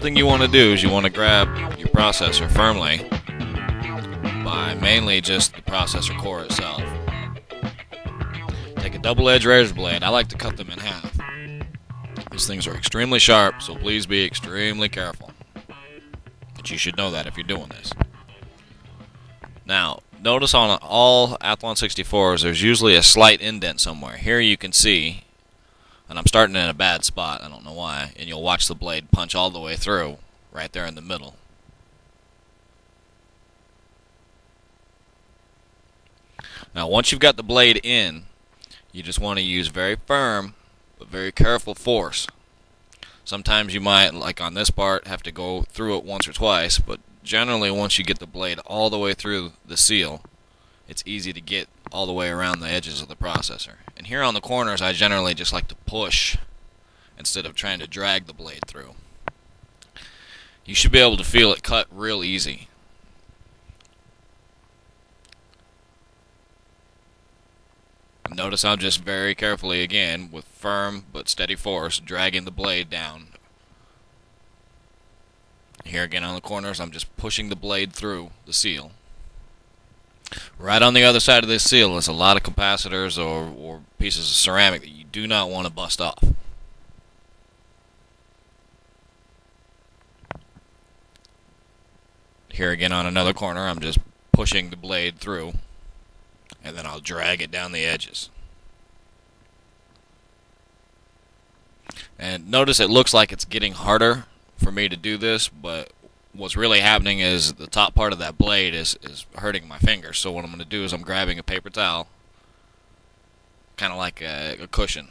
first thing you want to do is you want to grab your processor firmly by mainly just the processor core itself. Take a double-edged razor blade. I like to cut them in half. These things are extremely sharp, so please be extremely careful. But you should know that if you're doing this. Now, notice on all Athlon 64s, there's usually a slight indent somewhere. Here you can see, and I'm starting in a bad spot, I don't know why, and you'll watch the blade punch all the way through, right there in the middle. Now, once you've got the blade in, you just want to use very firm, but very careful force. Sometimes you might, like on this part, have to go through it once or twice, but generally once you get the blade all the way through the seal, it's easy to get all the way around the edges of the processor. And here on the corners, I generally just like to push instead of trying to drag the blade through. You should be able to feel it cut real easy. Notice I'm just very carefully, again, with firm but steady force, dragging the blade down. Here again on the corners, I'm just pushing the blade through the seal. Right on the other side of this seal is a lot of capacitors or pieces of ceramic that you do not want to bust off. Here again on another corner, I'm just pushing the blade through, and then I'll drag it down the edges. And notice it looks like it's getting harder for me to do this, but what's really happening is the top part of that blade is hurting my fingers. So what I'm going to do is I'm grabbing a paper towel, kind of like a cushion.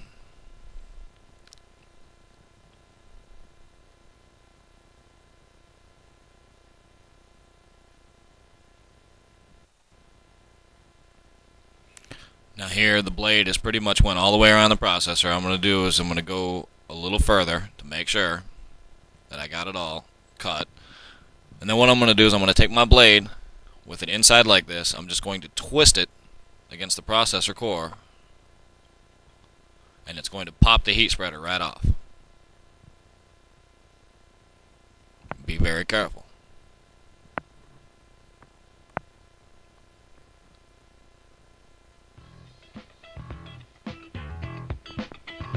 Now here the blade is pretty much went all the way around the processor. I'm going to do is I'm going to go a little further to make sure that I got it all cut. And then what I'm going to do is I'm going to take my blade with it inside like this. I'm just going to twist it against the processor core, and it's going to pop the heat spreader right off. Be very careful.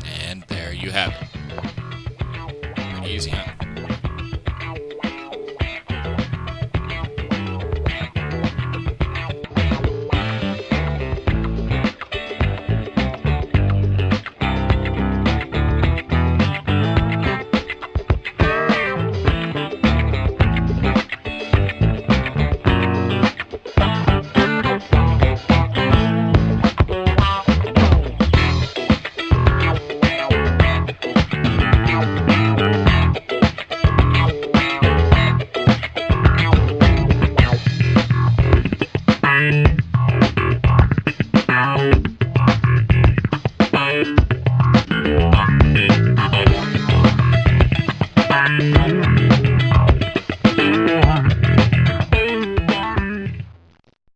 And there you have it. Pretty easy, huh?